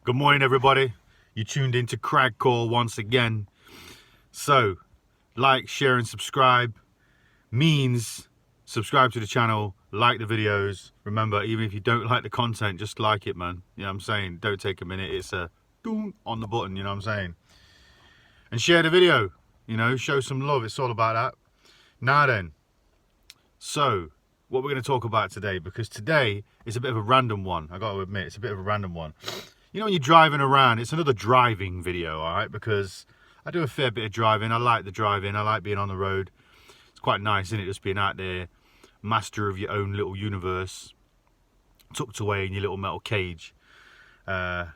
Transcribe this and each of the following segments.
Good morning, everybody. You tuned into Crag Call once again. So, like, share, and subscribe means subscribe to the channel, like the videos. Remember, even if you don't like the content, just like it, man. You know what I'm saying? Don't take a minute. It's a doom on the button, you know what I'm saying? And share the video, you know, show some love. It's all about that. Now then, so what we're going to talk about today, because today is a bit of a random one. I got to admit, it's a bit of a random one. You know, when you're driving around, it's another driving video, all right? Because I do a fair bit of driving. I like the driving. I like being on the road. It's quite nice, isn't it? Just being out there, master of your own little universe, tucked away in your little metal cage. Don't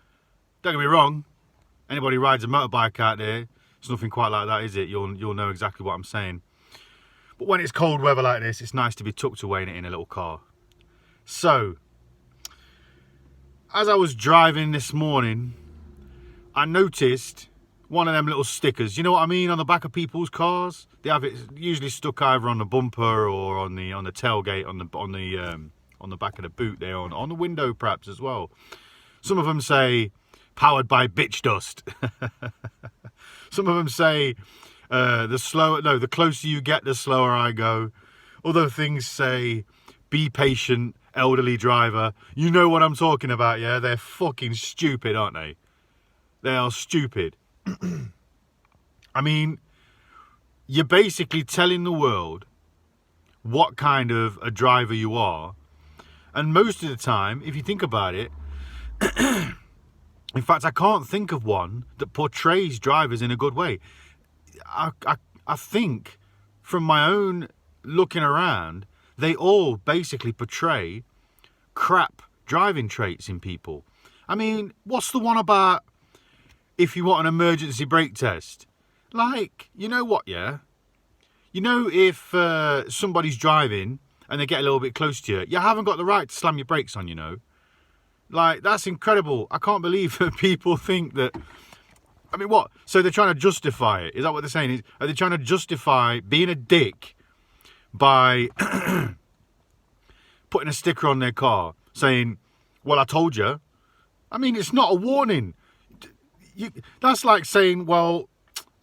get me wrong. Anybody rides a motorbike out there, it's nothing quite like that, is it? You'll know exactly what I'm saying. But when it's cold weather like this, it's nice to be tucked away in a little car. So, as I was driving this morning, I noticed one of them little stickers. You know what I mean? On the back of people's cars, they have it usually stuck either on the bumper or on the tailgate, on the back of the boot there, on the window perhaps as well. Some of them say powered by bitch dust. Some of them say the closer you get, the slower I go. Other things say be patient, elderly driver. You know what I'm talking about, yeah? They're fucking stupid, aren't they? They are stupid. I mean, you're basically telling the world what kind of a driver you are. And most of the time, if you think about it, in fact, I can't think of one that portrays drivers in a good way. I think from my own looking around, they all basically portray crap driving traits in people. I mean, what's the one about if you want an emergency brake test? Like, you know what, yeah? You know, if somebody's driving and they get a little bit close to you, you haven't got the right to slam your brakes on, you know? Like, that's incredible. I can't believe that people think that... I mean, what? So they're trying to justify it? Is that what they're saying? Are they trying to justify being a dick by putting a sticker on their car saying, well, I told you? I mean, it's not a warning. That's like saying, well,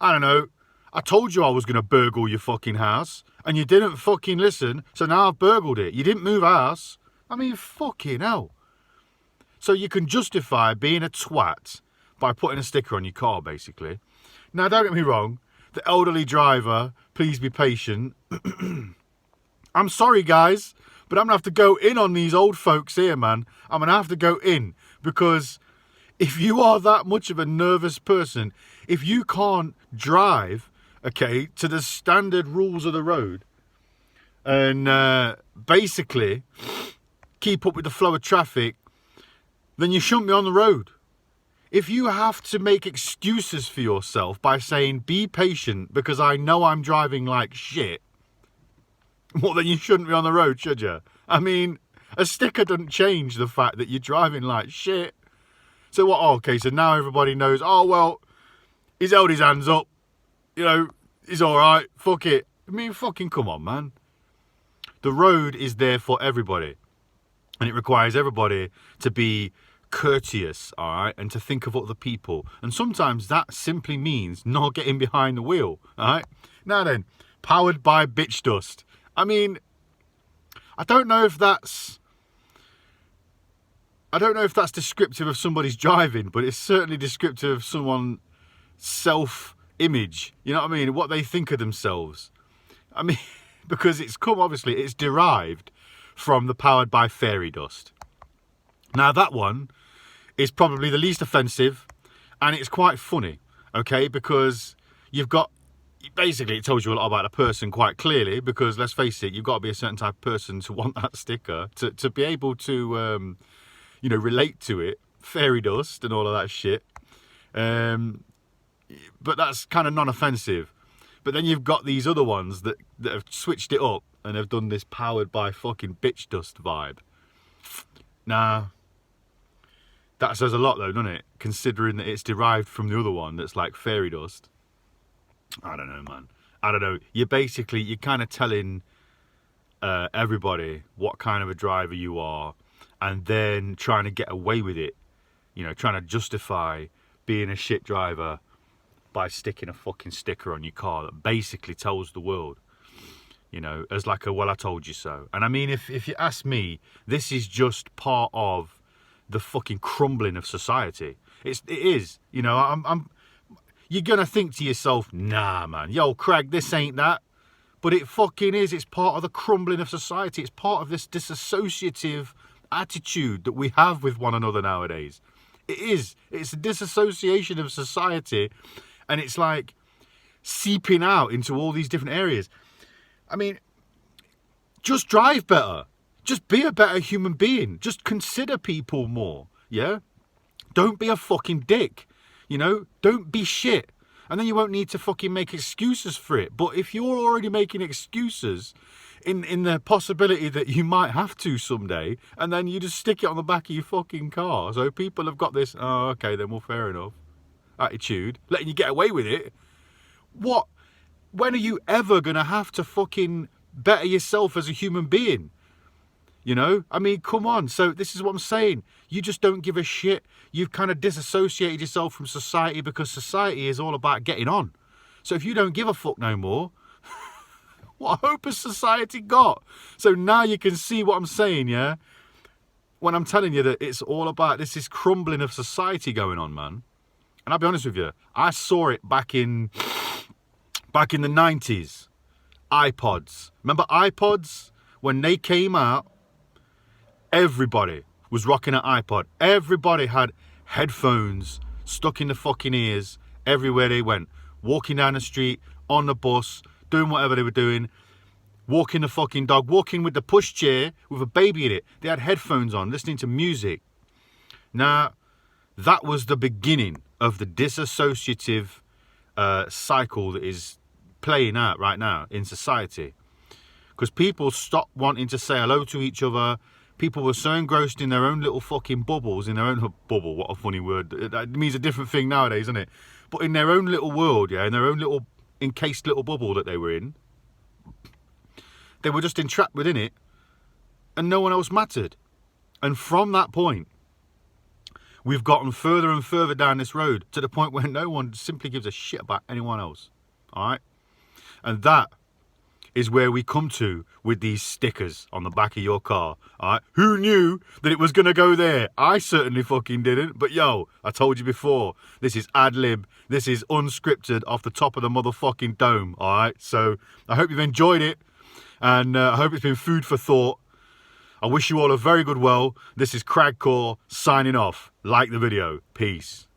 I don't know, I told you I was going to burgle your fucking house and you didn't fucking listen, so now I've burgled it. You didn't move house. I mean, fucking hell. So you can justify being a twat by putting a sticker on your car, basically. Now, don't get me wrong, the elderly driver, please be patient. I'm sorry, guys, but I'm going to have to go in on these old folks here, man. I'm going to have to go in, because if you are that much of a nervous person, if you can't drive, okay, to the standard rules of the road, and basically keep up with the flow of traffic, then you shouldn't be on the road. If you have to make excuses for yourself by saying, be patient because I know I'm driving like shit, well, then you shouldn't be on the road, should you? I mean, a sticker doesn't change the fact that you're driving like shit. So what? Oh, okay, so now everybody knows, oh, well, he's held his hands up. You know, he's all right. Fuck it. I mean, fucking come on, man. The road is there for everybody. And it requires everybody to be courteous, all right, and to think of other people. And sometimes that simply means not getting behind the wheel, all right? Now then, powered by bitch dust. I mean, I don't know if that's descriptive of somebody's driving, but it's certainly descriptive of someone's self-image. You know what I mean? What they think of themselves. I mean, because it's derived from the powered by fairy dust. Now that one is probably the least offensive, and it's quite funny, okay? Because you've got, basically it tells you a lot about a person quite clearly, because let's face it, you've got to be a certain type of person to want that sticker, to be able to, you know, relate to it, fairy dust and all of that shit. But that's kind of non-offensive. But then you've got these other ones that have switched it up and have done this powered by fucking bitch dust vibe. Nah, that says a lot though, doesn't it? Considering that it's derived from the other one that's like fairy dust. I don't know, man. I don't know. You're kind of telling everybody what kind of a driver you are, and then trying to get away with it you know, trying to justify being a shit driver by sticking a fucking sticker on your car that basically tells the world, you know, as like a, well, I told you so. And I mean, if you ask me, this is just part of the fucking crumbling of society. It is, you know, you're gonna think to yourself, nah, man, yo, Craig, this ain't that. But it fucking is. It's part of the crumbling of society. It's part of this disassociative attitude that we have with one another nowadays. It is. It's a disassociation of society, and it's like seeping out into all these different areas. I mean, just drive better. Just be a better human being. Just consider people more, yeah? Don't be a fucking dick, you know? Don't be shit. And then you won't need to fucking make excuses for it. But if you're already making excuses in the possibility that you might have to someday, and then you just stick it on the back of your fucking car, so people have got this, oh, okay, then, well, fair enough, attitude, letting you get away with it. What? When are you ever going to have to fucking better yourself as a human being? You know, I mean, come on. So this is what I'm saying. You just don't give a shit. You've kind of disassociated yourself from society because society is all about getting on. So if you don't give a fuck no more, what hope has society got? So now you can see what I'm saying, yeah? When I'm telling you that it's all about this is crumbling of society going on, man. And I'll be honest with you, I saw it back in the 90s. iPods. Remember iPods? When they came out, everybody was rocking an iPod. Everybody had headphones stuck in the fucking ears everywhere they went. Walking down the street, on the bus, doing whatever they were doing. Walking the fucking dog, walking with the pushchair with a baby in it. They had headphones on, listening to music. Now, that was the beginning of the disassociative cycle that is playing out right now in society. Because people stopped wanting to say hello to each other. People were so engrossed in their own little fucking bubbles, in their own bubble, what a funny word. That means a different thing nowadays, isn't it? But in their own little world, yeah, in their own little encased little bubble that they were in, they were just entrapped within it, and no one else mattered. And from that point, we've gotten further and further down this road to the point where no one simply gives a shit about anyone else. All right? And that is where we come to with these stickers on the back of your car. All right? Who knew that it was going to go there? I certainly fucking didn't. But yo, I told you before, this is ad lib. This is unscripted off the top of the motherfucking dome. All right? So I hope you've enjoyed it. And I hope it's been food for thought. I wish you all a very good well. This is Cragcore signing off. Like the video. Peace.